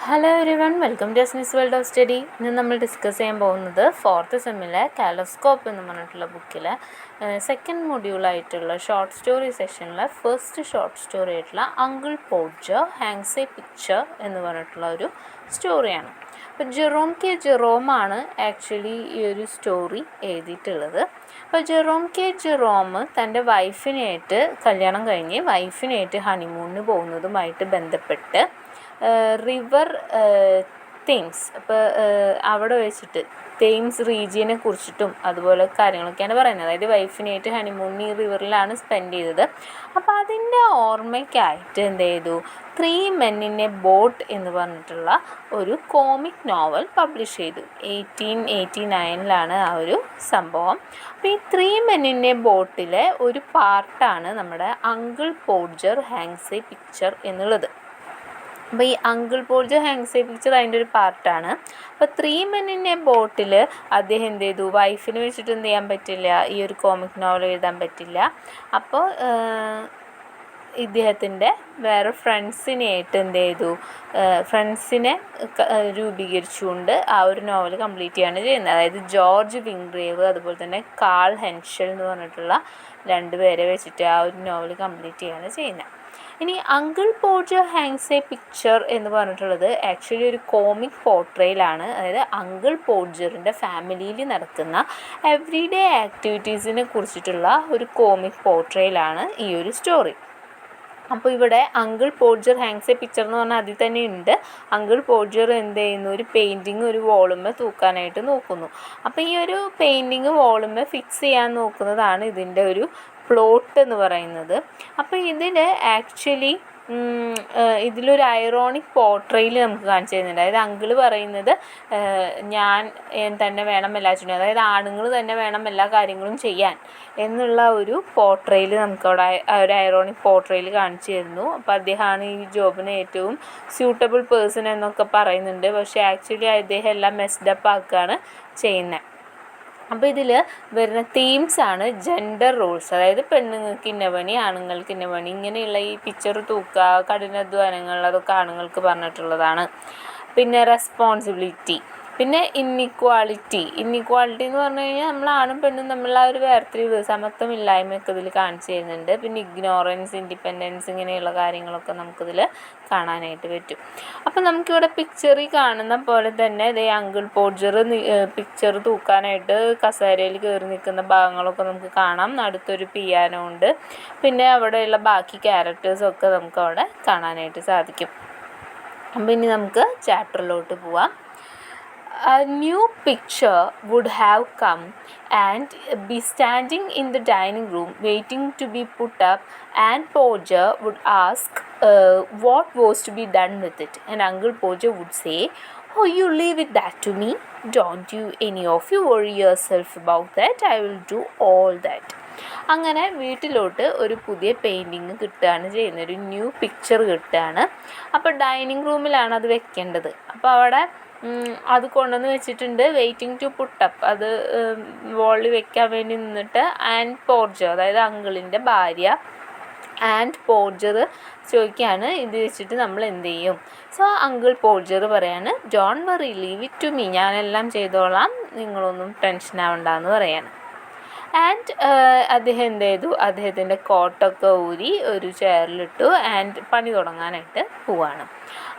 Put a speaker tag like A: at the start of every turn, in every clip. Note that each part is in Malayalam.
A: Hello everyone, welcome to Smi's world of study. ഇന്ന് നമ്മൾ ഡിസ്കസ് ചെയ്യാൻ പോകുന്നത് 4th സെമ്മിലെ കാലോസ്കോപ്പ് എന്ന് പറഞ്ഞിട്ടുള്ള ബുക്കിലെ സെക്കൻഡ് മൊഡ്യൂളായിട്ടുള്ള ഷോർട്ട് സ്റ്റോറി സെഷനിലെ ഫസ്റ്റ് ഷോർട്ട് സ്റ്റോറി ആയിട്ടുള്ള uncle Podger hangs a picture എന്ന് പറഞ്ഞിട്ടുള്ള ഒരു സ്റ്റോറിയാണ്. അപ്പോൾ ജെറോമാണ് ആക്ച്വലി ഈ ഒരു സ്റ്റോറി എഴുതിയിട്ടുള്ളത്. അപ്പോൾ ജെറോം തൻ്റെ വൈഫിനായിട്ട് കല്യാണം കഴിഞ്ഞ് വൈഫിനായിട്ട് ഹണിമൂണിന് പോകുന്നതുമായിട്ട് ബന്ധപ്പെട്ട് റിവർ തെയിംസ്, അപ്പോൾ അവിടെ വെച്ചിട്ട് തെയിംസ് റീജിയനെ കുറിച്ചിട്ടും അതുപോലെ കാര്യങ്ങളൊക്കെയാണ് പറയുന്നത്. അതായത് വൈഫിനായിട്ട് ഹണിമൂണിന് ഈ റിവറിലാണ് സ്പെൻഡ് ചെയ്തത്. അപ്പോൾ അതിൻ്റെ ഓർമ്മയ്ക്കായിട്ട് എന്ത് ചെയ്തു, 3 Men in a Boat എന്ന് പറഞ്ഞിട്ടുള്ള ഒരു കോമിക് നോവൽ പബ്ലിഷ് ചെയ്തു. 1889 ആ ഒരു സംഭവം. അപ്പോൾ ഈ 3 Men in a Boatലെ ഒരു പാർട്ടാണ് നമ്മുടെ uncle Podger hangs a picture എന്നുള്ളത്. അപ്പോൾ ഈ uncle Podger hangs a picture അതിൻ്റെ ഒരു പാർട്ടാണ്. അപ്പോൾ 3 Men in a Boatൽ അദ്ദേഹം എന്ത് ചെയ്തു, വൈഫിന് വെച്ചിട്ട് എന്ത് ചെയ്യാൻ പറ്റില്ല, ഈ ഒരു കോമിക് നോവൽ എഴുതാൻ പറ്റില്ല. അപ്പോൾ ഇദ്ദേഹത്തിൻ്റെ വേറെ ഫ്രണ്ട്സിനെയായിട്ട് എന്ത് ചെയ്തു, ഫ്രണ്ട്സിനെ രൂപീകരിച്ചുകൊണ്ട് ആ ഒരു നോവൽ കംപ്ലീറ്റ് ചെയ്യാണ് ചെയ്യുന്നത്. അതായത് ജോർജ് വിംഗ്രേവ് അതുപോലെ തന്നെ കാൾ ഹെൻഷൽ എന്ന് പറഞ്ഞിട്ടുള്ള 2 പേരെ വെച്ചിട്ട് ആ ഒരു നോവൽ കംപ്ലീറ്റ് ചെയ്യാണ് ചെയ്യുന്നത്. ഇനി uncle Podger hangs a picture എന്ന് പറഞ്ഞിട്ടുള്ളത് ആക്ച്വലി ഒരു കോമിക് പോർട്രേയിലാണ്. അതായത് അങ്കിൾ പോർജറിൻ്റെ ഫാമിലിയിൽ നടക്കുന്ന എവ്രിഡേ ആക്ടിവിറ്റീസിനെ കുറിച്ചിട്ടുള്ള ഒരു കോമിക് പോർട്രേയിലാണ് ഈ ഒരു സ്റ്റോറി. അപ്പോൾ ഇവിടെ uncle Podger hangs a picture എന്ന് പറഞ്ഞാൽ അതിൽ തന്നെ ഉണ്ട്. അങ്കിൾ പോർജർ എന്ത് ചെയ്യുന്നു, ഒരു പെയിൻറ്റിങ് ഒരു വോളുമേ തൂക്കാനായിട്ട് നോക്കുന്നു. അപ്പോൾ ഈ ഒരു പെയിൻറ്റിങ് വോളുമേ ഫിക്സ് ചെയ്യാൻ നോക്കുന്നതാണ് ഇതിൻ്റെ ഒരു പ്ലോട്ട് എന്ന് പറയുന്നത്. അപ്പോൾ ഇതിൽ ആക്ച്വലി ഇതിലൊരു ഐറോണിക് പോർട്രേയിൽ നമുക്ക് കാണിച്ചു തരുന്നുണ്ട്. അതായത് അങ്കിള് പറയുന്നത് ഞാൻ തന്നെ വേണം എല്ലാ ചുറ്റും, അതായത് ആണുങ്ങൾ തന്നെ വേണം എല്ലാ കാര്യങ്ങളും ചെയ്യാൻ എന്നുള്ള ഒരു പോർട്രേയിൽ നമുക്കവിടെ ഒരു ഐറോണിക് പോർട്രേയിൽ കാണിച്ചു തരുന്നു. അപ്പോൾ അദ്ദേഹമാണ് ഈ ജോബിന് ഏറ്റവും സ്യൂട്ടബിൾ പേഴ്സൺ എന്നൊക്കെ പറയുന്നുണ്ട്. പക്ഷേ ആക്ച്വലി അദ്ദേഹം എല്ലാം മെസ്ഡപ്പ് ആക്കുകയാണ് ചെയ്യുന്നത്. അപ്പോൾ ഇതിൽ വരുന്ന തീംസാണ് ജെൻഡർ റോൾസ്. അതായത് പെണ്ണുങ്ങൾക്ക് ഇന്ന പണി, ആണുങ്ങൾക്ക് ഇന്ന പണി, ഇങ്ങനെയുള്ള ഈ പിക്ചർ തൂക്കുക, കഠിനാധ്വാനങ്ങൾ, അതൊക്കെ ആണുങ്ങൾക്ക് പറഞ്ഞിട്ടുള്ളതാണ്. പിന്നെ റെസ്പോൺസിബിലിറ്റി, പിന്നെ ഇന്നിക്വാളിറ്റി എന്ന് പറഞ്ഞു കഴിഞ്ഞാൽ നമ്മൾ ആണും പെണ്ണും തമ്മിലുള്ള ഒരു വേർതിരിവ്, സമത്വമില്ലായ്മയൊക്കെ ഇതിൽ കാണിച്ചു തരുന്നുണ്ട്. പിന്നെ ഇഗ്നോറൻസ്, ഇൻഡിപെൻഡൻസ്, ഇങ്ങനെയുള്ള കാര്യങ്ങളൊക്കെ നമുക്കിതിൽ കാണാനായിട്ട് പറ്റും. അപ്പോൾ നമുക്കിവിടെ പിക്ചറിൽ കാണുന്ന പോലെ തന്നെ ഇതേ അങ്കിൾ പോർജർ പിക്ചർ തൂക്കാനായിട്ട് കസേരയിൽ കയറി നിൽക്കുന്ന ഭാഗങ്ങളൊക്കെ നമുക്ക് കാണാം. അടുത്തൊരു പിയാനോ ഉണ്ട്. പിന്നെ അവിടെയുള്ള ബാക്കി ക്യാരക്ടേഴ്സൊക്കെ നമുക്ക് അവിടെ കാണാനായിട്ട് സാധിക്കും. അപ്പോൾ ഇനി നമുക്ക് ചാപ്റ്ററിലോട്ട് പോവാം. A new picture would have come and be standing in the dining room waiting to be put up, and Porger would ask what was to be done with it, and Uncle Porger would say, "Oh, you leave it that to me. Don't you any of you worry yourself about that. I will do all that." അങ്ങനെ വീട്ടിലോട്ട് ഒരു പുതിയ പെയിൻറ്റിങ് കിട്ടുകയാണ് ചെയ്യുന്നത്, ഒരു ന്യൂ പിക്ചർ കിട്ടുകയാണ്. അപ്പോൾ ഡൈനിങ് റൂമിലാണ് അത് വെക്കേണ്ടത്. അപ്പോൾ അവിടെ അത് കൊണ്ടുവന്ന് വെച്ചിട്ടുണ്ട്, വെയിറ്റിംഗ് ടു പുട്ടപ്പ്, അത് വോളിൽ വെക്കാൻ വേണ്ടി നിന്നിട്ട് ആൻഡ് പോർജർ, അതായത് അങ്കിളിൻ്റെ ഭാര്യ ആൻഡ് പോർജർ ചോദിക്കുകയാണ് ഇത് വെച്ചിട്ട് നമ്മൾ എന്ത് ചെയ്യും. സോ അങ്കിൾ പോർജർ പറയാണ്, don't worry, leave it to me, ഞാനെല്ലാം ചെയ്തോളാം, നിങ്ങളൊന്നും ടെൻഷൻ ആവണ്ടെന്ന് പറയാണ്. ആൻഡ് അദ്ദേഹം എന്ത് ചെയ്തു, അദ്ദേഹത്തിൻ്റെ കോട്ടൊക്കെ ഊരി ഒരു ചെയറിലിട്ടു ആൻഡ് പണി തുടങ്ങാനായിട്ട് പോവാണ്.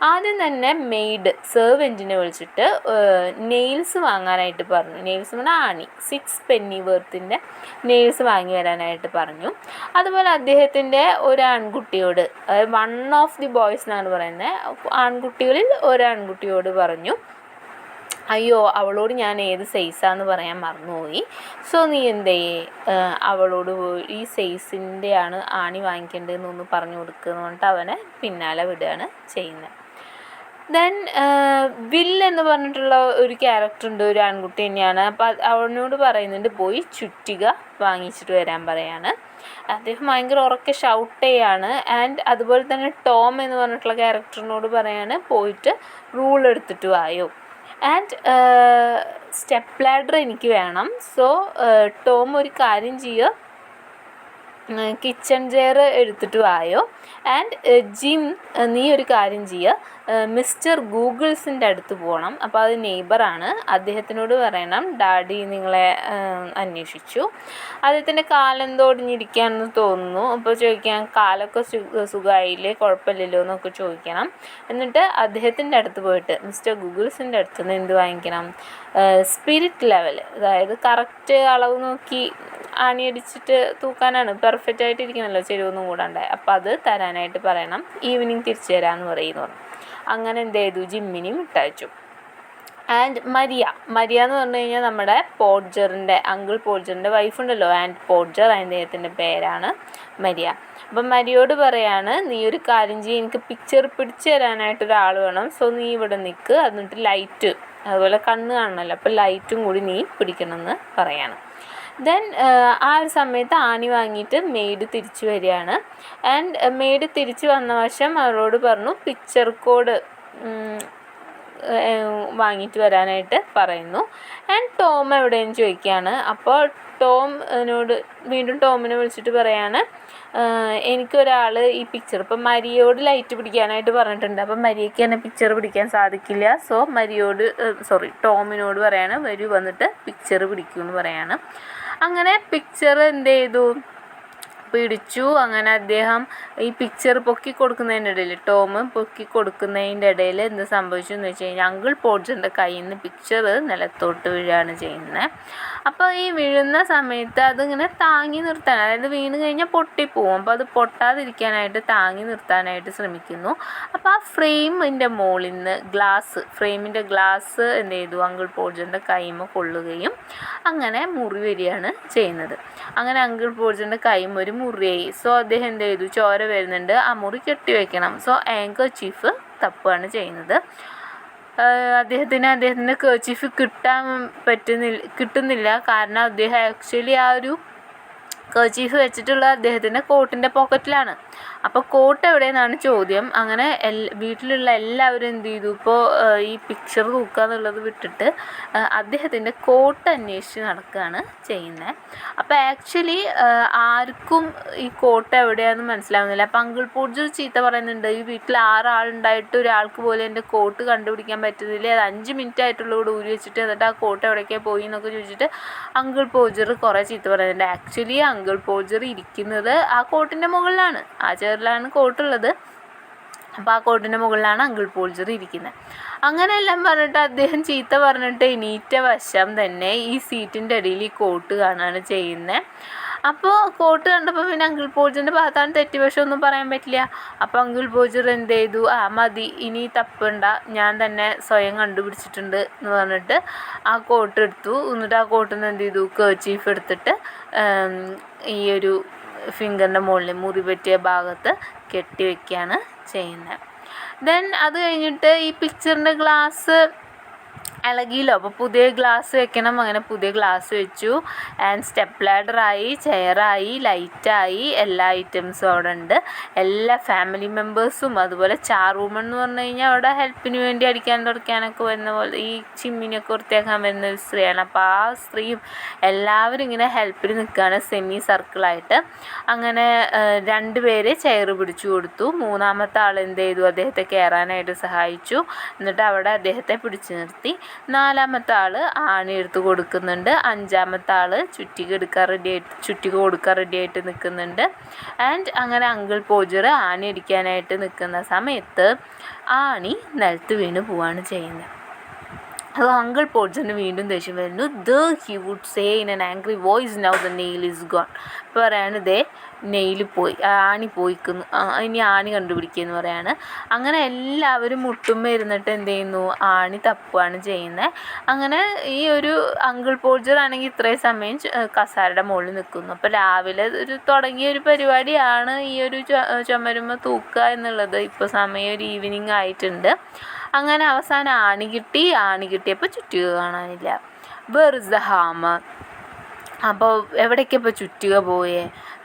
A: ആദ്യം തന്നെ മെയ്ഡ് സെർവൻറ്റിനെ വിളിച്ചിട്ട് നെയിൽസ് വാങ്ങാനായിട്ട് പറഞ്ഞു. നെയിൽസ് പറഞ്ഞാൽ ആണി, 6 penny വർത്തിൻ്റെ നെയിൽസ് വാങ്ങി വരാനായിട്ട് പറഞ്ഞു. അതുപോലെ അദ്ദേഹത്തിൻ്റെ ഒരു ആൺകുട്ടിയോട്, അതായത് 1 of the boys എന്നാണ് പറയുന്നത്, ആൺകുട്ടികളിൽ ഒരു ആൺകുട്ടിയോട് പറഞ്ഞു, അയ്യോ അവളോട് ഞാൻ ഏത് സൈസാന്ന് പറയാൻ മറന്നുപോയി, സോ നീ എന്തേ അവളോട് ഈ സൈസിൻ്റെ ആണ് ആണി വാങ്ങിക്കേണ്ടതെന്നൊന്ന് പറഞ്ഞു കൊടുക്കുക എന്ന് പറഞ്ഞിട്ട് അവനെ പിന്നാലെ വിടുകയാണ് ചെയ്യുന്നത്. ദെൻ വിൽ എന്ന് പറഞ്ഞിട്ടുള്ള ഒരു ക്യാരക്ടർ ഉണ്ട്, ഒരു ആൺകുട്ടി തന്നെയാണ്. അപ്പോൾ അവനോട് പറയുന്നുണ്ട് പോയി ചുറ്റിക വാങ്ങിച്ചിട്ട് വരാൻ പറയാണ്. അദ്ദേഹം ഭയങ്കര ഉറക്കെ ഷൗട്ട് ചെയ്യാണ്. ആൻഡ് അതുപോലെ തന്നെ ടോം എന്ന് പറഞ്ഞിട്ടുള്ള ക്യാരക്ടറിനോട് പറയാണ് പോയിട്ട് റൂൾ എടുത്തിട്ട് വായോ, ആൻഡ് സ്റ്റെപ്പ് ലാഡർ എനിക്ക് വേണം. സോ ടോം ഒരു കാര്യം ചെയ്യുക, കിച്ചൺ ചെയർ എടുത്തിട്ട് വായോ. ആൻഡ് ജിം, നീ ഒരു കാര്യം ചെയ്യുക, മിസ്റ്റർ ഗൂഗിൾസിൻ്റെ അടുത്ത് പോകണം. അപ്പോൾ അത് നെയ്ബറാണ്, അദ്ദേഹത്തിനോട് പറയണം ഡാഡി നിങ്ങളെ അന്വേഷിച്ചു. അദ്ദേഹത്തിൻ്റെ കാലെന്തോ ഒടിഞ്ഞിരിക്കുകയാണെന്ന് തോന്നുന്നു. അപ്പോൾ ചോദിക്കാം കാലൊക്കെ സുഖമായില്ലേ, കുഴപ്പമില്ലല്ലോ എന്നൊക്കെ ചോദിക്കണം. എന്നിട്ട് അദ്ദേഹത്തിൻ്റെ അടുത്ത് പോയിട്ട് മിസ്റ്റർ ഗൂഗിൾസിൻ്റെ അടുത്ത് നിന്ന് എന്ത് വാങ്ങിക്കണം? സ്പിരിറ്റ് ലെവൽ, അതായത് കറക്റ്റ് അളവ് നോക്കി ആണിയടിച്ചിട്ട് തൂക്കാനാണ്, പെർഫെക്റ്റ് ആയിട്ട് ഇരിക്കണമല്ലോ, ചെരുവൊന്നും കൂടാണ്ട്. അപ്പോൾ അത് തരാനായിട്ട് പറയണം. ഈവനിങ് തിരിച്ചു തരാമെന്ന് പറയുന്നു. അങ്ങനെ എന്ത് ചെയ്തു? ജിമ്മിനെയും വിട്ടയച്ചു. ആൻഡ് മരിയ എന്ന് പറഞ്ഞു കഴിഞ്ഞാൽ നമ്മുടെ അങ്കിൾ പോഡ്ജറിൻ്റെ വൈഫുണ്ടല്ലോ, ആൻഡ് പോഡ്ജർ, അദ്ദേഹത്തിൻ്റെ പേരാണ് മരിയ. അപ്പം മരിയോട് പറയാണ്, നീ ഒരു കാര്യം ചെയ്യും, എനിക്ക് പിക്ചർ പിടിച്ചു തരാനായിട്ട് ഒരാൾ വേണം. സോ നീ ഇവിടെ നിൽക്ക്, എന്നിട്ട് ലൈറ്റ്, അതുപോലെ കണ്ണ് കാണണമല്ലോ, അപ്പോൾ ലൈറ്റും കൂടി നീ പിടിക്കണമെന്ന് പറയാണ്. ദെൻ ആ ഒരു സമയത്ത് ആണി വാങ്ങിയിട്ട് മെയ്ഡ് തിരിച്ചു വരികയാണ്. ആൻഡ് മെയ്ഡ് തിരിച്ചു വന്ന വശം അവരോട് പറഞ്ഞു പിക്ചർ കോഡ് വാങ്ങിയിട്ട് വരാനായിട്ട് പറയുന്നു. ആൻഡ് ടോം എവിടെയെന്ന് ചോദിക്കുകയാണ്. അപ്പോൾ ടോമിനെ വിളിച്ചിട്ട് പറയാണ്, എനിക്കൊരാൾ ഈ പിക്ചർ, ഇപ്പം മരിയോട് ലൈറ്റ് പിടിക്കാനായിട്ട് പറഞ്ഞിട്ടുണ്ട്. അപ്പം മരിയയ്ക്ക് തന്നെ പിക്ചർ പിടിക്കാൻ സാധിക്കില്ല. സോ ടോമിനോട് പറയാണ്, വരൂ വന്നിട്ട് പിക്ചർ പിടിക്കുമെന്ന് പറയാണ്. അങ്ങനെ പിക്ചർ എന്ത് ചെയ്തു? പിടിച്ചു. അങ്ങനെ അദ്ദേഹം ഈ പിക്ചർ പൊക്കി കൊടുക്കുന്നതിൻ്റെ ഇടയിൽ, ടോം പൊക്കി കൊടുക്കുന്നതിൻ്റെ ഇടയിൽ എന്ത് സംഭവിച്ചു എന്ന് വെച്ച് കഴിഞ്ഞാൽ അങ്കിൾ പോഡ്ജറിൻ്റെ കയ്യിൽ നിന്ന് പിക്ചർ നിലത്തോട്ട് വീഴുകയാണ് ചെയ്യുന്നത്. അപ്പോൾ ഈ വീഴുന്ന സമയത്ത് അതിങ്ങനെ താങ്ങി നിർത്താൻ, അതായത് വീണ് കഴിഞ്ഞാൽ പൊട്ടിപ്പോവും. അപ്പോൾ അത് പൊട്ടാതിരിക്കാനായിട്ട് താങ്ങി നിർത്താനായിട്ട് ശ്രമിക്കുന്നു. അപ്പോൾ ആ ഫ്രെയിമിൻ്റെ മുകളിൽ നിന്ന് ഫ്രെയിമിൻ്റെ ഗ്ലാസ് എന്ത് ചെയ്തു? അങ്കിൾ പോഡ്ജറിൻ്റെ കൈമ കൊള്ളുകയും അങ്ങനെ മുറി വരികയാണ് ചെയ്യുന്നത്. അങ്ങനെ അങ്കിൾ പോഡ്ജറിൻ്റെ കൈമ ഒരു മുറിയായി. സോ അദ്ദേഹം എന്ത് ചെയ്തു? ചോര വരുന്നുണ്ട്, ആ മുറി കെട്ടിവെക്കണം. സോ ആങ്കർചീഫ് തപ്പുകയാണ് ചെയ്യുന്നത്. അദ്ദേഹത്തിൻ്റെ കർച്ചീഫ് കിട്ടുന്നില്ല. കാരണം അദ്ദേഹം ആക്ച്വലി ആ ഒരു കർച്ചീഫ് വെച്ചിട്ടുള്ള അദ്ദേഹത്തിൻ്റെ കോട്ടിൻ്റെ പോക്കറ്റിലാണ്. അപ്പോൾ കോട്ട് എവിടെയെന്നാണ് ചോദ്യം. അങ്ങനെ വീട്ടിലുള്ള എല്ലാവരും എന്ത് ചെയ്തു? ഇപ്പോൾ ഈ പിക്ചർ തൂക്കുക എന്നുള്ളത് വിട്ടിട്ട് അദ്ദേഹത്തിൻ്റെ കോട്ട് അന്വേഷിച്ച് നടക്കുകയാണ് ചെയ്യുന്നത്. അപ്പോൾ ആക്ച്വലി ആർക്കും ഈ കോട്ട് എവിടെയാണെന്ന് മനസ്സിലാവുന്നില്ല. അപ്പോൾ അങ്കിൾ പോഡ്ജർ ചീത്ത പറയുന്നുണ്ട്, ഈ വീട്ടിൽ 6 ആളുണ്ടായിട്ട് ഒരാൾക്ക് പോലും എൻ്റെ കോട്ട് കണ്ടുപിടിക്കാൻ പറ്റുന്നില്ല, അത് 5 മിനിറ്റ് ആയിട്ടുള്ള കൂടെ ഊരി വെച്ചിട്ട് എന്നിട്ട് ആ കോട്ട് എവിടേക്കാണ് പോയി എന്നൊക്കെ ചോദിച്ചിട്ട് അങ്കിൾ പോഡ്ജർ കുറേ ചീത്ത പറയുന്നുണ്ട്. ആക്ച്വലി അങ്കിൾ പോഡ്ജർ ഇരിക്കുന്നത് ആ കോട്ടിൻ്റെ മുകളിലാണ്, ആ ചെയറിലാണ് കോട്ടുള്ളത്. അപ്പോൾ ആ കോട്ടിൻ്റെ മുകളിലാണ് അങ്കിൾ പോഡ്ജർ ഇരിക്കുന്നത്. അങ്ങനെ എല്ലാം പറഞ്ഞിട്ട് അദ്ദേഹം ചീത്ത പറഞ്ഞിട്ട് എണീറ്റ വശം തന്നെ ഈ സീറ്റിൻ്റെ ഇടയിൽ ഈ കോട്ട് കാണുകയാണ് ചെയ്യുന്നത്. അപ്പോൾ കോട്ട് കണ്ടപ്പോൾ പിന്നെ അങ്കിൾ പോഡ്ജറിൻ്റെ ഭാഗത്താണ് തെറ്റുവശം ഒന്നും പറയാൻ പറ്റില്ല. അപ്പോൾ അങ്കിൾ പോഡ്ജർ എന്ത് ചെയ്തു? മതി, ഇനി തപ്പണ്ട, ഞാൻ തന്നെ സ്വയം കണ്ടുപിടിച്ചിട്ടുണ്ട് എന്ന് പറഞ്ഞിട്ട് ആ കോട്ട് എടുത്തു. എന്നിട്ട് ആ കോട്ടിൽ നിന്ന് എന്ത് ചെയ്തു? കർച്ചീഫ് എടുത്തിട്ട് ഈ ഒരു ഫിംഗറിൻ്റെ മുകളിൽ മുറി പറ്റിയ ഭാഗത്ത് കെട്ടി വയ്ക്കുകയാണ് ചെയ്യുന്നത്. ദെൻ അത് കഴിഞ്ഞിട്ട് ഈ പിക്ചറിൻ്റെ ഗ്ലാസ് ഇളകിയല്ലോ, അപ്പോൾ പുതിയ ഗ്ലാസ് വെക്കണം. അങ്ങനെ പുതിയ ഗ്ലാസ് വെച്ചു. ആൻഡ് സ്റ്റെപ്പ് ലാഡറായി, ചെയറായി, ലൈറ്റായി, എല്ലാ ഐറ്റംസും അവിടെ ഉണ്ട്. എല്ലാ ഫാമിലി മെമ്പേഴ്സും, അതുപോലെ വുമൺ എന്ന് പറഞ്ഞു കഴിഞ്ഞാൽ അവിടെ ഹെൽപ്പിന് വേണ്ടി അടിക്കാൻ തുടയ്ക്കാനൊക്കെ വരുന്ന പോലെ ഈ ചിമ്മിനിയൊക്കെ വൃത്തിയാക്കാൻ വരുന്ന ഒരു സ്ത്രീയാണ്. അപ്പോൾ ആ സ്ത്രീയും എല്ലാവരും ഇങ്ങനെ ഹെൽപ്പിന് നിൽക്കുകയാണ് സെമി സർക്കിളായിട്ട്. അങ്ങനെ 2 പേര് ചെയർ പിടിച്ചു കൊടുത്തു. 3-ാമത്തെ ആൾ എന്ത് ചെയ്തു? അദ്ദേഹത്തെ കയറാനായിട്ട് സഹായിച്ചു. എന്നിട്ട് അവിടെ അദ്ദേഹത്തെ പിടിച്ചു നിർത്തി. 4-ാമത്തെ ആൾ ആണി എടുത്ത് കൊടുക്കുന്നുണ്ട്. 5-ാമത്തെ ആൾ ചുറ്റിക കൊടുക്കാൻ റെഡിയായിട്ട് നിൽക്കുന്നുണ്ട്. ആൻഡ് അങ്ങനെ അങ്കിൾ പോഡ്ജർ ആണി അടിക്കാനായിട്ട് നിൽക്കുന്ന സമയത്ത് ആണി നിലത്ത് വീണ് പോവാണ് ചെയ്യുന്നത്. അപ്പോൾ അങ്കിൾ പോഡ്ജറിന് വീണ്ടും ദേഷ്യം വരുന്നു. He would say in an angry voice, now the nail is gone. ഇപ്പോൾ പറയാണ്, നെയിൽ പോയി, ആണി പോയിക്കുന്നു, ഇനി ആണി കണ്ടുപിടിക്കുകയെന്ന് പറയാണ്. അങ്ങനെ എല്ലാവരും മുട്ടുമ്പോൾ ഇരുന്നിട്ട് എന്ത് ചെയ്യുന്നു? ആണി തപ്പുകയാണ് ചെയ്യുന്നത്. അങ്ങനെ ഈ ഒരു അങ്കിൾ പോഡ്ജർ ആണെങ്കിൽ ഇത്രയും സമയം കസാരയുടെ മുകളിൽ നിൽക്കുന്നു. അപ്പോൾ രാവിലെ തുടങ്ങിയ ഒരു പരിപാടിയാണ് ഈ ഒരു ചുമരുമ്മ തൂക്കുക എന്നുള്ളത്. ഇപ്പോൾ സമയം ഒരു ഈവനിങ് ആയിട്ടുണ്ട്. അങ്ങനെ അവസാനം ആണി കിട്ടിയപ്പോൾ ചുറ്റിക കാണാനില്ല. Where is the hammer? അപ്പോൾ എവിടേക്കാണ് ഇപ്പോൾ ചുറ്റിക പോയേ?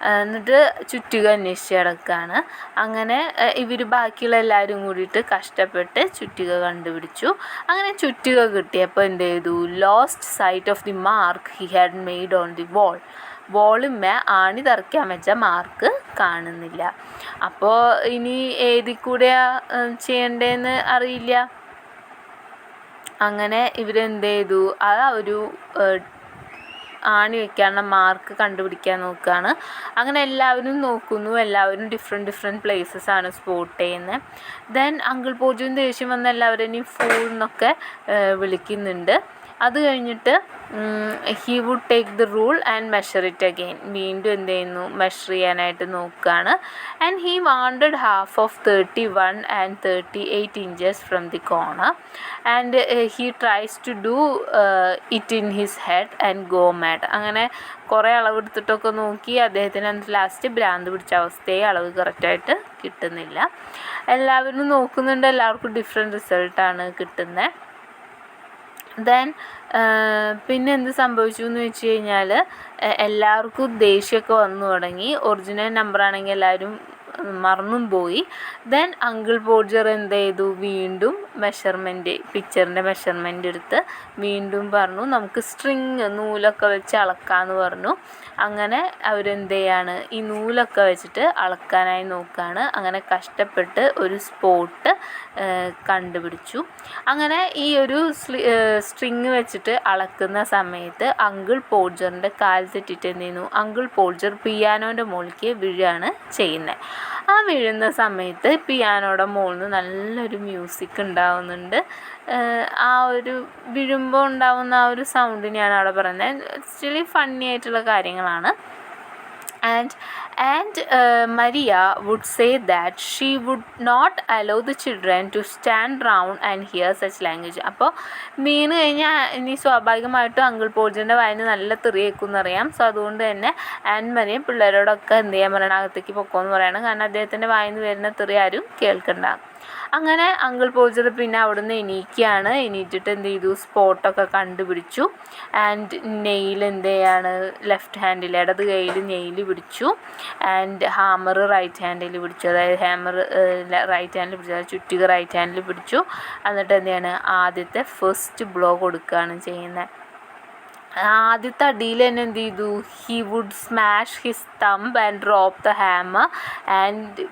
A: എന്നിട്ട് ചുറ്റിക അന്വേഷിച്ച് കിടക്കുകയാണ്. അങ്ങനെ ഇവർ ബാക്കിയുള്ള എല്ലാവരും കൂടിയിട്ട് കഷ്ടപ്പെട്ട് ചുറ്റിക കണ്ടുപിടിച്ചു. അങ്ങനെ ചുറ്റിക കിട്ടിയപ്പോൾ എന്ത് ചെയ്തു? Lost sight of the mark he had made on the wall. വോളിന്മേ ആണി തറയ്ക്കാൻ വെച്ച മാർക്ക് കാണുന്നില്ല. അപ്പോൾ ഇനി ഏതിൽ കൂടെയാണ് ചെയ്യേണ്ടതെന്ന് അറിയില്ല. അങ്ങനെ ഇവരെന്ത് ചെയ്തു, ആ ഒരു ആണി വയ്ക്കാനുള്ള മാർക്ക് കണ്ടുപിടിക്കാൻ നോക്കുകയാണ്. അങ്ങനെ എല്ലാവരും നോക്കുന്നു. എല്ലാവരും ഡിഫറെൻറ്റ് പ്ലേസസ് ആണ് സ്പോട്ട് ചെയ്യുന്നത്. ദെൻ അങ്കിൾ പോർജുവിന് ദേഷ്യം വന്ന എല്ലാവരെയും ഫൂൾ എന്നൊക്കെ വിളിക്കുന്നുണ്ട്. അത് കഴിഞ്ഞിട്ട് he would take the rule and measure it again. വീണ്ടും എന്ത് ചെയ്യുന്നു, മെഷർ ചെയ്യാനായിട്ട് നോക്കുകയാണ്. And he wanted half of 31 and 38 inches from the corner and he tries to do it in his head and go mad. അങ്ങനെ കുറേ അളവെടുത്തിട്ടൊക്കെ നോക്കി അദ്ദേഹത്തിന് ലാസ്റ്റ് ഭ്രാന്ത് പിടിച്ച അവസ്ഥയെ അളവ് കറക്റ്റായിട്ട് കിട്ടുന്നില്ല. എല്ലാവരും നോക്കുന്നുണ്ട്, എല്ലാവർക്കും ഡിഫറെൻറ്റ് റിസൾട്ടാണ് കിട്ടുന്നത്. ദെൻ പിന്നെ എന്ത് സംഭവിച്ചു എന്ന് വെച്ച് കഴിഞ്ഞാൽ എല്ലാവർക്കും ദേഷ്യമൊക്കെ വന്നു തുടങ്ങി. ഒറിജിനൽ നമ്പറാണെങ്കിൽ എല്ലാവരും മറന്നും പോയി. ദെൻ അങ്കിൾ പോർജർ എന്ത് ചെയ്തു, വീണ്ടും പിക്ചറിൻ്റെ മെഷർമെൻ്റ് എടുത്ത് വീണ്ടും പറഞ്ഞു നമുക്ക് നൂലൊക്കെ വെച്ച് അളക്കാമെന്ന് പറഞ്ഞു. അങ്ങനെ അവരെന്ത് ചെയ്യാണ്, ഈ നൂലൊക്കെ വെച്ചിട്ട് അളക്കാനായി നോക്കുകയാണ്. അങ്ങനെ കഷ്ടപ്പെട്ട് ഒരു സ്പോട്ട് കണ്ടുപിടിച്ചു. അങ്ങനെ ഈ ഒരു സ്ട്രിങ് വെച്ചിട്ട് അളക്കുന്ന സമയത്ത് അങ്കിൾ പോർജറിൻ്റെ കാൽ തെറ്റിയിട്ട് എന്ത് ചെയ്യുന്നു, അങ്കിൾ പോർജർ പിയാനോൻ്റെ മുകളിലേക്ക് വീഴുകയാണ് ചെയ്യുന്നത്. ആ വീഴുന്ന സമയത്ത് പിയാനോയുടെ മുകളിൽ നിന്ന് നല്ലൊരു മ്യൂസിക് ഉണ്ടാവുന്നുണ്ട്. ആ ഒരു വീഴുമ്പോൾ ഉണ്ടാവുന്ന ആ ഒരു സൗണ്ടിനെയാണ് അവിടെ പറയുന്നത്. ആക്ച്വലി ഫണ്ണി ആയിട്ടുള്ള കാര്യങ്ങളാണ്. And Maria would say that she would not allow the children to stand round and hear such language. അപ്പോൾ വീണ് കഴിഞ്ഞാൽ ഇനി സ്വാഭാവികമായിട്ടും അങ്കിൾ പോർജറിൻ്റെ വായിന് നല്ല തെറി കേൾക്കുമെന്നറിയാം. സോ അതുകൊണ്ട് തന്നെ ആൻഡ് മരിയ പിള്ളേരോടൊക്കെ എന്ത് ചെയ്യാൻ പറയണം, അകത്തേക്ക് പൊക്കോന്ന് പറയണം. കാരണം അദ്ദേഹത്തിൻ്റെ വായിൽ നിന്ന് വരുന്ന തെറി ആരും കേൾക്കണ്ട. അങ്ങനെ അങ്കിൾ പോർജർ പിന്നെ അവിടുന്ന് എണീക്കുകയാണ്. എണീറ്റിട്ട് എന്ത് ചെയ്തു, സ്പോട്ടൊക്കെ കണ്ടുപിടിച്ചു. ആൻഡ് നെയിൽ എന്ത് ചെയ്യാണ്, ലെഫ്റ്റ് ഹാൻഡിൽ ഇടത് കയ്യിൽ നെയിൽ പിടിച്ചു. ആൻഡ് ഹാമർ റൈറ്റ് ഹാൻഡിൽ പിടിച്ചു. അതായത് ഹാമർ റൈറ്റ് ഹാൻഡിൽ പിടിച്ചു, അതായത് ചുറ്റിക റൈറ്റ് ഹാൻഡിൽ പിടിച്ചു. എന്നിട്ട് എന്ത് ചെയ്യാണ്, ആദ്യത്തെ ഫസ്റ്റ് ബ്ലോ കൊടുക്കുകയാണ് ചെയ്യുന്നത്. ആദ്യത്തെ അടിയിൽ തന്നെ എന്ത് ചെയ്തു, he would smash his thumb and drop the hammer and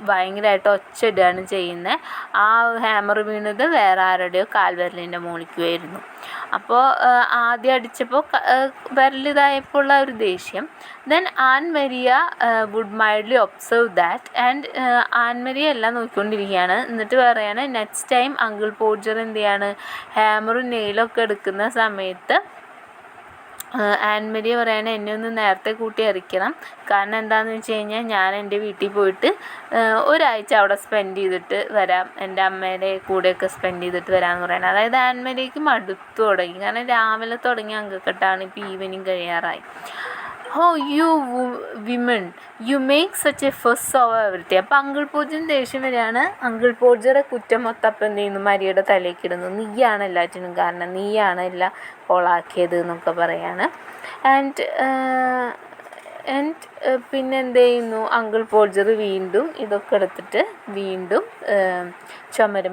A: ഭയങ്കരമായിട്ട് ഒച്ചയിടുകയാണ് ചെയ്യുന്നത്. ആ ഹാമർ വീണത് വേറെ ആരുടെയോ കാൽവിരലിൻ്റെ മുകളിലേക്കുമായിരുന്നു. അപ്പോൾ ആദ്യം അടിച്ചപ്പോൾ വിരലിതായപ്പോൾ ഉള്ള ഒരു ദേഷ്യം. Then Aunt Maria would mildly observe that and Aunt Maria എല്ലാം നോക്കിക്കൊണ്ടിരിക്കുകയാണ്. എന്നിട്ട് പറയാണ്, നെക്സ്റ്റ് ടൈം അങ്കിൾ പോർജർ എന്ത് ചെയ്യാണ്, ഹാമറും നെയിലൊക്കെ എടുക്കുന്ന സമയത്ത് ആൻമരിയ പറയാണ്, എന്നെ ഒന്ന് നേരത്തെ കൂട്ടി അറിയിക്കണം. കാരണം എന്താണെന്ന് വെച്ച് കഴിഞ്ഞാൽ ഞാൻ എൻ്റെ വീട്ടിൽ പോയിട്ട് ഒരാഴ്ച അവിടെ സ്പെൻഡ് ചെയ്തിട്ട് വരാം, എൻ്റെ അമ്മയുടെ കൂടെയൊക്കെ സ്പെൻഡ് ചെയ്തിട്ട് വരാമെന്ന് പറയുന്നത്. അതായത് ആൻമരിയയ്ക്ക് മടുത്തു തുടങ്ങി. കാരണം രാവിലെ തുടങ്ങിയ അങ്കക്കെട്ടാണ് ഇപ്പോൾ ഈവനിങ് കഴിയാറായി. Oh, you women, you make such a fuss over everything. അപ്പോൾ അങ്കിൾ പോർജറിന് ദേഷ്യം വരികയാണ്. അങ്കിൾ പോർജറെ കുറ്റം മൊത്തം അപ്പം എന്ത് ചെയ്യുന്നു, മരിയയുടെ തലയ്ക്ക് ഇടുന്നു. നീയാണ് എല്ലാറ്റിനും കാരണം, നീയാണ് എല്ലാം കൊളാക്കിയത് എന്നൊക്കെ പറയാണ്. ആൻഡ് പിന്നെ എന്ത് ചെയ്യുന്നു, അങ്കിൾ പോർജർ വീണ്ടും ഇതൊക്കെ എടുത്തിട്ട് വീണ്ടും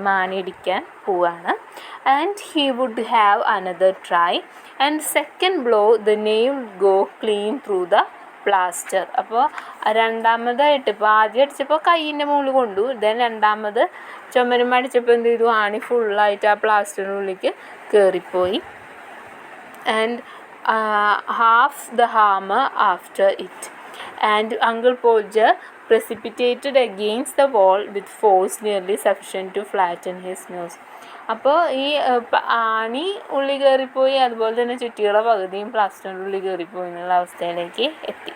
A: മാണിയടിക്കാൻ പോവാണ്. And he would have another try and second blow the nail go clean through the plaster. അപ്പോൾ രണ്ടാമതായിട്ട് ഇപ്പോൾ ആദ്യം അടിച്ചപ്പോൾ കയ്യിൻ്റെ മുകളിൽ കൊണ്ടു. ദെൻ രണ്ടാമത് അടിച്ചപ്പോൾ എന്ത് ചെയ്തു, ആണി ഫുള്ളായിട്ട് ആ പ്ലാസ്റ്ററിനുള്ളിലേക്ക് കയറിപ്പോയി. And half the hammer after it, and Uncle Porger precipitated against the wall with force nearly sufficient to flatten his nose. അപ്പോൾ ഈ ആണി ഉള്ളി കയറിപ്പോയി, അതുപോലെ തന്നെ ചുറ്റികളുടെ പകുതിയും പ്ലാസ്റ്ററിൻ്റെ ഉള്ളിൽ കയറിപ്പോയി എന്നുള്ള അവസ്ഥയിലേക്ക് എത്തി.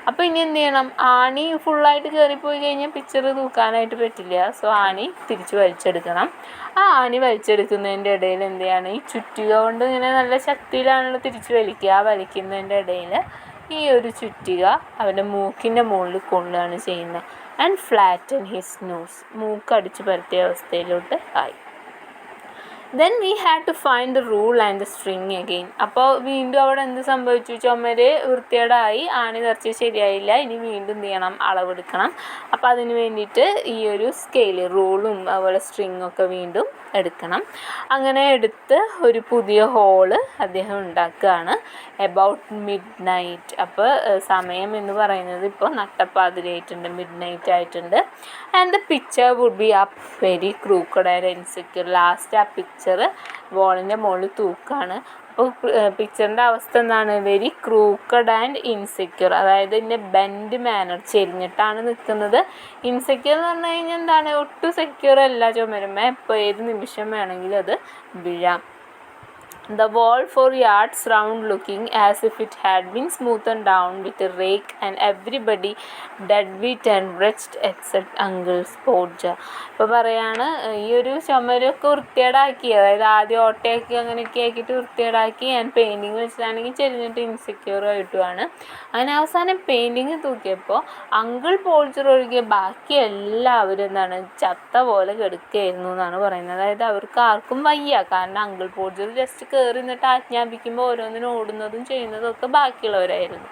A: അപ്പോൾ ഇനി എന്ത് ചെയ്യണം, ആണി ഫുള്ളായിട്ട് കയറിപ്പോയി കഴിഞ്ഞാൽ പിക്ചർ തൂക്കാനായിട്ട് പറ്റില്ല. സോ ആണി തിരിച്ച് വലിച്ചെടുക്കണം. ആ ആണി വലിച്ചെടുക്കുന്നതിൻ്റെ ഇടയിൽ എന്ത് ചെയ്യണം, ഈ ചുറ്റിക കൊണ്ട് ഇങ്ങനെ നല്ല ശക്തിയിലാണല്ലോ തിരിച്ച് വലിക്കുക. ആ വലിക്കുന്നതിൻ്റെ ഇടയിൽ ഈ ഒരു ചുറ്റിക അവൻ്റെ മൂക്കിൻ്റെ മുകളിൽ കൊള്ളുകയാണ് ചെയ്യുന്നത്. ആൻഡ് ഫ്ലാറ്റൻ ഹിസ് നോസ്, മൂക്കടിച്ച് പരത്തിയ അവസ്ഥയിലോട്ട് ആയി. Then we had to find the rule and the string again. അപ്പോൾ വീണ്ടും അവിടെ എന്ത് സംഭവിച്ചു, ചുമര് വൃത്തികേടായി, ആണി നിറച്ച് ശരിയായില്ല. ഇനി വീണ്ടും എന്ത് ചെയ്യണം, അളവെടുക്കണം. അപ്പോൾ അതിന് വേണ്ടിയിട്ട് ഈ ഒരു സ്കെയിൽ റൂളും അതുപോലെ സ്ട്രിങ്ങൊക്കെ വീണ്ടും എടുക്കണം. അങ്ങനെ എടുത്ത് ഒരു പുതിയ ഹോള് അദ്ദേഹം ഉണ്ടാക്കുകയാണ് എബൌട്ട് മിഡ് നൈറ്റ്. അപ്പോൾ സമയം എന്ന് പറയുന്നത് ഇപ്പോൾ നട്ടപ്പാതിരായിട്ടുണ്ട്, മിഡ് നൈറ്റ് ആയിട്ടുണ്ട്. And the picture would be up very crooked and insecure. Last ആ പിക്ചർ വോളിൻ്റെ മുകളിൽ തൂക്കാണ്. അപ്പോൾ പിക്ചറിൻ്റെ അവസ്ഥ എന്താണ്? Very crooked and insecure. അതായത് ഇതിൻ്റെ ബെൻഡ് മാനർ, ചെരിഞ്ഞിട്ടാണ് നിൽക്കുന്നത്. ഇൻസെക്യൂർ എന്ന് പറഞ്ഞു കഴിഞ്ഞാൽ എന്താണ്? ഒട്ടും സെക്യൂർ അല്ല ചുമരുമേ, ഇപ്പോൾ ഏത് നിമിഷം വേണമെങ്കിലും അത് വീഴാം. The wall for yards round looking as if it had been smoothed down with a rake and everybody dead beat and wretched except Uncle Podger. ഇപ്പോൾ പറയാണ് ഈ ഒരു ചുമരൊക്കെ വൃത്തികേടാക്കി, അതായത് ആദ്യം ഓട്ടയാക്കി അങ്ങനെയൊക്കെ ആക്കിയിട്ട് വൃത്തികേടാക്കി ഞാൻ പെയിൻറ്റിങ് വെച്ചിട്ടാണെങ്കിൽ ചെരിഞ്ഞിട്ട് ഇൻസെക്യൂർ ആയിട്ടുമാണ്. അങ്ങനെ അവസാനം പെയിൻറ്റിങ് തൂക്കിയപ്പോൾ അങ്കിൾ പോൾച്ചർ ഒഴികെ ബാക്കി എല്ലാവരും എന്താണ് ചത്ത പോലെ കിടക്കുകയായിരുന്നു എന്നാണ് പറയുന്നത്. അതായത് അവർക്ക് ആർക്കും വയ്യ, കാരണം അങ്കിൾ പോൾച്ചർ ജസ്റ്റ് കയറി നിന്നിട്ട് ആജ്ഞാപിക്കുമ്പോൾ ഓരോന്നിനും ഓടുന്നതും ചെയ്യുന്നതും ഒക്കെ ബാക്കിയുള്ളവരായിരുന്നു.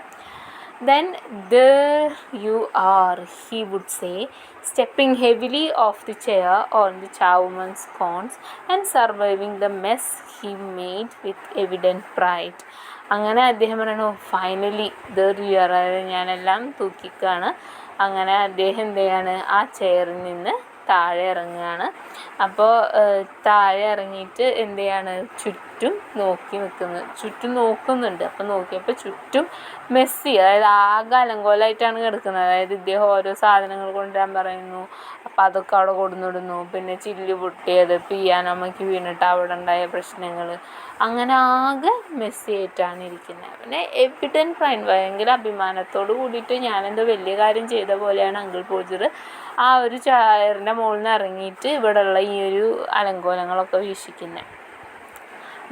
A: Then there you are, he would say, stepping heavily off the chair on the chowman's scones and surviving the mess he made with evident pride. അങ്ങനെ അദ്ദേഹം പറയണു, ഫൈനലി there you are, അതായത് ഞാനെല്ലാം തൂക്കിക്കാണ്. അങ്ങനെ അദ്ദേഹം എന്ത് ചെയ്യാണ്? ആ ചെയറിൽ നിന്ന് താഴെ ഇറങ്ങുകയാണ്. അപ്പോൾ താഴെ ഇറങ്ങിയിട്ട് എന്ത് ചെയ്യാണ്? ചുറ്റും നോക്കുന്നുണ്ട്. അപ്പോൾ നോക്കിയപ്പോൾ ചുറ്റും മെസ്സി, അതായത് ആകെ അലങ്കോലമായിട്ടാണ് കിടക്കുന്നത്. അതായത് ഇദ്ദേഹം ഓരോ സാധനങ്ങൾ കൊണ്ടുവരാൻ പറയുന്നു, അപ്പോൾ അതൊക്കെ അവിടെ കൊടുന്നിടുന്നു. പിന്നെ ചില്ല് പൊട്ടിയത്, പിയാനോമ്മയ്ക്ക് വീണിട്ട് അവിടെ ഉണ്ടായ പ്രശ്നങ്ങൾ, അങ്ങനെ ആകെ മെസ്സി ആയിട്ടാണ് ഇരിക്കുന്നത്. പിന്നെ എവിഡൻറ്റ് പ്രൈഡ്, ഭയങ്കര അഭിമാനത്തോട് കൂടിയിട്ട് ഞാനെന്തോ വലിയ കാര്യം ചെയ്ത പോലെയാണ് അങ്കിൾ പോൾച്ചർ ആ ഒരു ചെയറിൻ്റെ മുകളിൽ നിന്ന് ഇറങ്ങിയിട്ട് ഇവിടെയുള്ള ഈ ഒരു അലങ്കോലങ്ങളൊക്കെ വീക്ഷിക്കുന്നത്.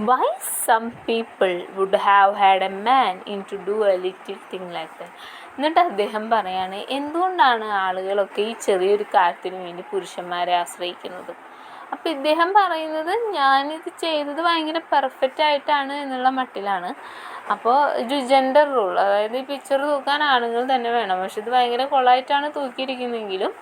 A: Why some people would have had a man in to do a little thing like that. എന്നിട്ട് അദ്ദേഹം പറയാണ്, എന്തുകൊണ്ടാണ് ആളുകളൊക്കെ ഈ ചെറിയൊരു കാര്യത്തിന് വേണ്ടി പുരുഷന്മാരെ ആശ്രയിക്കുന്നത്? അപ്പോൾ ഇദ്ദേഹം പറയുന്നത് ഞാനിത് ചെയ്തത് ഭയങ്കര പെർഫെക്റ്റ് ആയിട്ടാണ് എന്നുള്ള മട്ടിലാണ്. അപ്പോൾ ഒരു ജെൻഡർ റൂൾ, അതായത് ഈ പിക്ചർ തൂക്കാൻ ആണുങ്ങൾ തന്നെ വേണം, പക്ഷെ ഇത് ഭയങ്കര കൊളായിട്ടാണ് തൂക്കിയിരിക്കുന്നതെങ്കിലും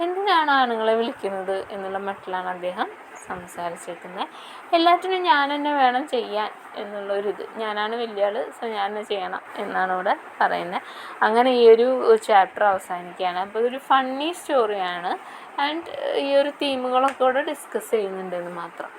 A: എന്തിനാണ് ആണുങ്ങളെ വിളിക്കുന്നത് എന്നുള്ള മട്ടിലാണ് അദ്ദേഹം സംസാരിച്ചേക്കുന്നത്. എല്ലാറ്റിനും ഞാൻ തന്നെ വേണം ചെയ്യാൻ എന്നുള്ളൊരിത്, ഞാനാണ് വലിയ ആൾ, സോ ഞാൻ തന്നെ ചെയ്യണം എന്നാണ് ഇവിടെ പറയുന്നത്. അങ്ങനെ ഈ ഒരു ചാപ്റ്റർ അവസാനിക്കുകയാണ്. അപ്പോൾ ഇതൊരു ഫണ്ണി സ്റ്റോറിയാണ് ആൻഡ് ഈ ഒരു തീമുകളൊക്കെ ഇവിടെ ഡിസ്കസ് ചെയ്യുന്നുണ്ടെന്ന് മാത്രം.